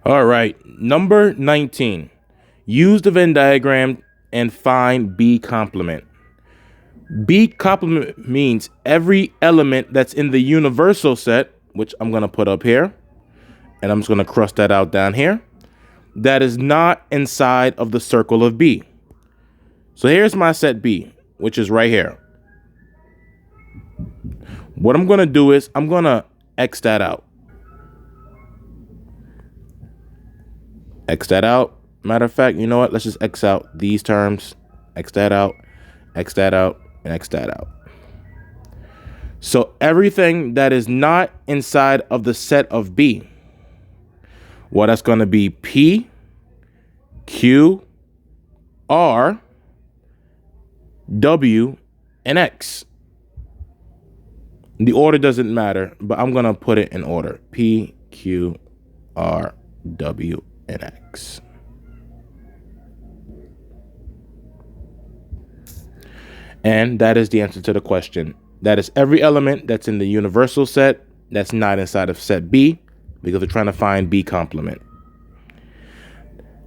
All right, number 19. Use the Venn diagram and find B complement. B complement means every element that's in the universal set, which I'm going to put up here, and I'm just going to cross that out down here, that is not inside of the circle of B. So here's my set B, which is right here. What I'm going to do is I'm going to X that out. X that out. Matter of fact, you know what? Let's just X out these terms. X that out, X that out, and X that out. So everything that is not inside of the set of B, well, that's going to be P, Q, R, W, and X. The order doesn't matter, but I'm going to put it in order. P, Q, R, W, and X. And that is the answer to the question. That is every element that's in the universal set that's not inside of set B, because we're trying to find B complement.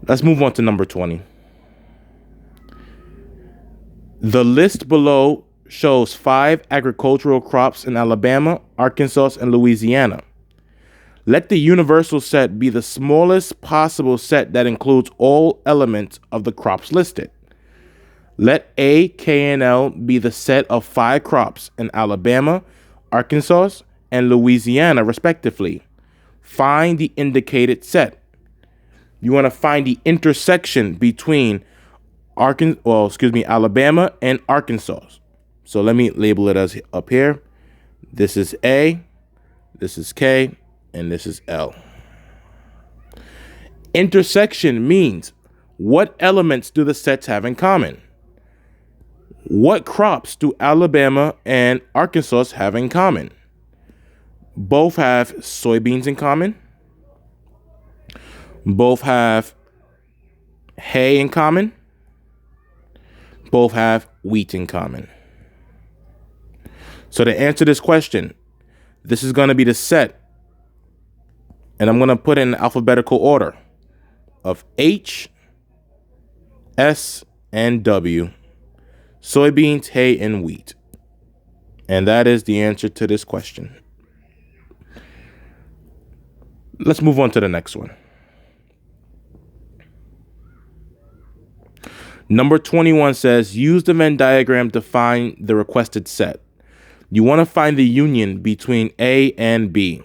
Let's move on to number 20. The list below shows 5 agricultural crops in Alabama, Arkansas, and Louisiana. Let the universal set be the smallest possible set that includes all elements of the crops listed. Let A, K, and L be the set of 5 crops in Alabama, Arkansas, and Louisiana, respectively. Find the indicated set. You want to find the intersection between Alabama and Arkansas. So let me label it as up here. This is A, this is K, and this is L. Intersection means what elements do the sets have in common? What crops do Alabama and Arkansas have in common? Both have soybeans in common. Both have hay in common. Both have wheat in common. So to answer this question, this is going to be the set, and I'm going to put it in alphabetical order of H, S, and W. Soybeans, hay, and wheat. And that is the answer to this question. Let's move on to the next one. Number 21 says, use the Venn diagram to find the requested set. You want to find the union between A and B.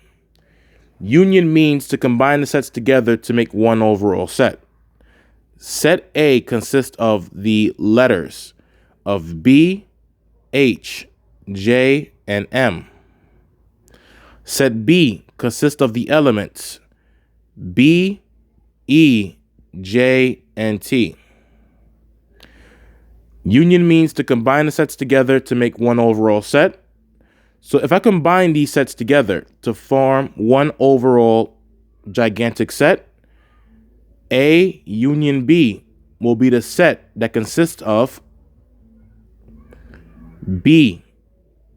Union means to combine the sets together to make one overall set. Set A consists of the letters of B, H, J, and M. Set B consists of the elements B, E, J, and T. Union means to combine the sets together to make one overall set. So if I combine these sets together to form one overall gigantic set, A union B will be the set that consists of B,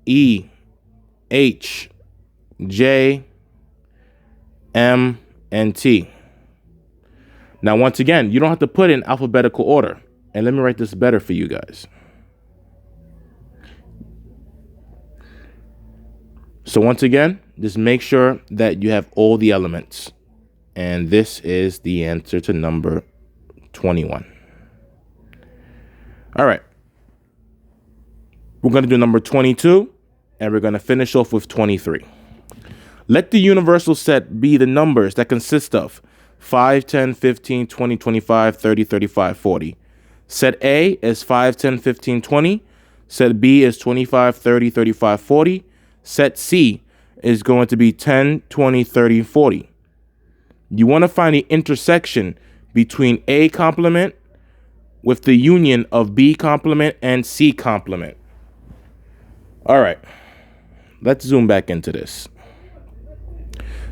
E, H, J, M, and T. Now, once again, you don't have to put in alphabetical order. And let me write this better for you guys. So once again, just make sure that you have all the elements. And this is the answer to number 21. All right. We're going to do number 22, and we're going to finish off with 23. Let the universal set be the numbers that consist of 5, 10, 15, 20, 25, 30, 35, 40. Set A is 5, 10, 15, 20. Set B is 25, 30, 35, 40. Set C is going to be 10, 20, 30, 40. You want to find the intersection between A complement with the union of B complement and C complement. All right, let's zoom back into this.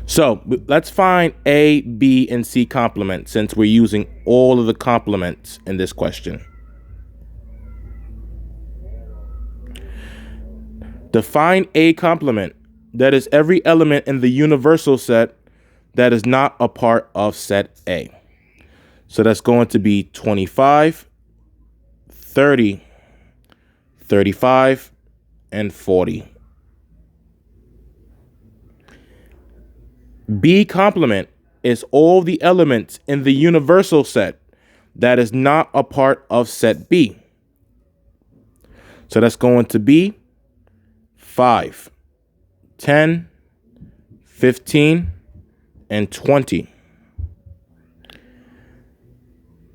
So let's find A, B, and C complement since we're using all of the complements in this question. To find A complement, that is every element in the universal set that is not a part of set A. So that's going to be 25, 30, 35, and 40. B complement is all the elements in the universal set that is not a part of set B. So that's going to be 5, 10, 15, and 20.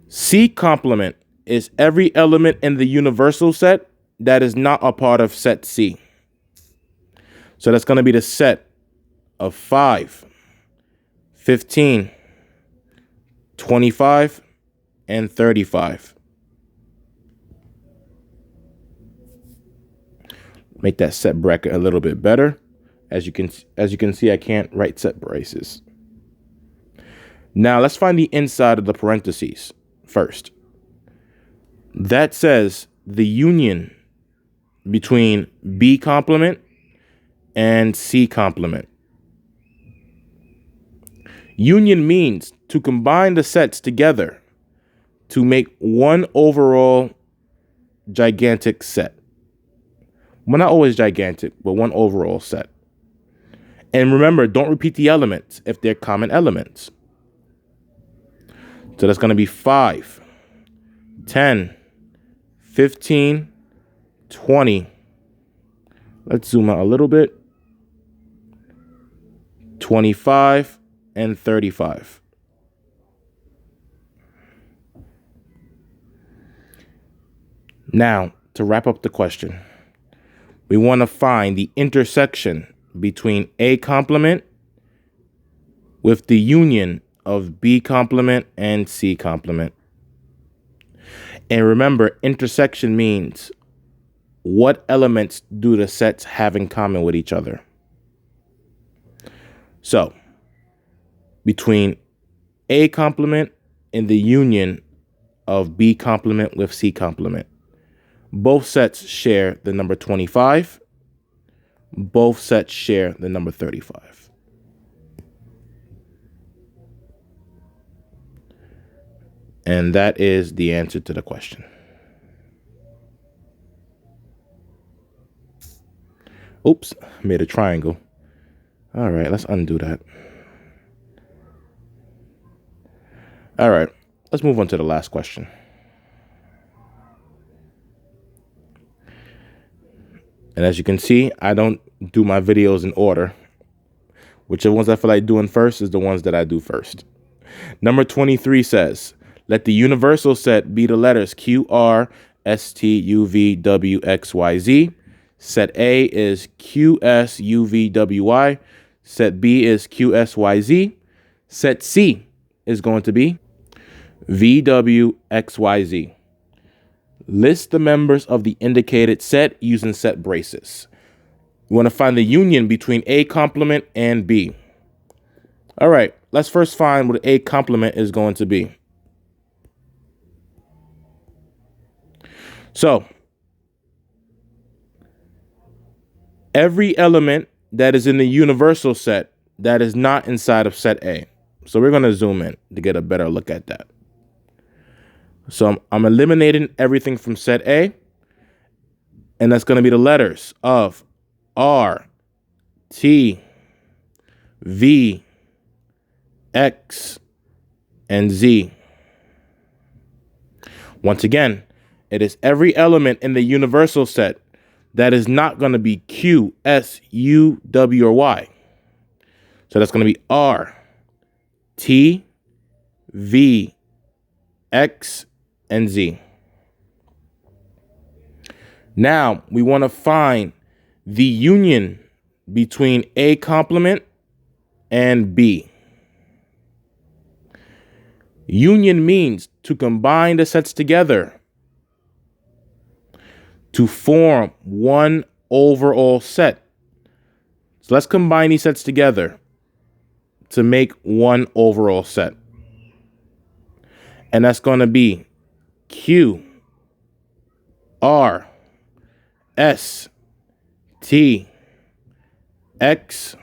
C complement is every element in the universal set that is not a part of set C. So that's going to be the set of 5, 15, 25, and 35. Make that set bracket a little bit better. As you can see, I can't write set braces. Now let's find the inside of the parentheses first. That says the union between B complement and C complement. Union means to combine the sets together to make one overall gigantic set. Well, not always gigantic, but one overall set. And remember, don't repeat the elements if they're common elements. So that's going to be 5, 10, 15, 20. Let's zoom out a little bit. 25 and 35. Now, to wrap up the question, we want to find the intersection between A complement with the union of B complement and C complement. And remember, intersection means what elements do the sets have in common with each other. So, between A complement and the union of B complement with C complement, both sets share the number 25. Both sets share the number 35. And that is the answer to the question. Oops, made a triangle. All right, let's undo that. All right, let's move on to the last question. And as you can see, I don't do my videos in order. Whichever ones I feel like doing first is the ones that I do first. Number 23 says, let the universal set be the letters Q, R, S, T, U, V, W, X, Y, Z. Set A is Q, S, U, V, W, Y. Set B is Q, S, Y, Z. Set C is going to be V, W, X, Y, Z. List the members of the indicated set using set braces. You want to find the union between A complement and B. All right, let's first find what A complement is going to be. So, every element that is in the universal set that is not inside of set A. So we're going to zoom in to get a better look at that. So I'm eliminating everything from set A, and that's going to be the letters of R, T, V, X, and Z. Once again, it is every element in the universal set that is not going to be Q, S, U, W, or Y. So that's going to be R, T, V, X, and Z. Now we want to find the union between A complement and B. Union means to combine the sets together to form one overall set. So let's combine these sets together to make one overall set. And that's going to be Q, R, S, T, X,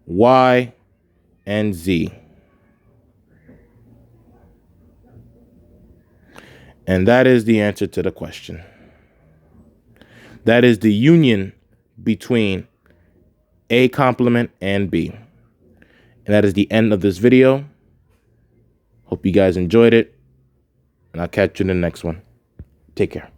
Y, and Z. And that is the answer to the question. That is the union between A complement and B. And that is the end of this video. Hope you guys enjoyed it. And I'll catch you in the next one. Take care.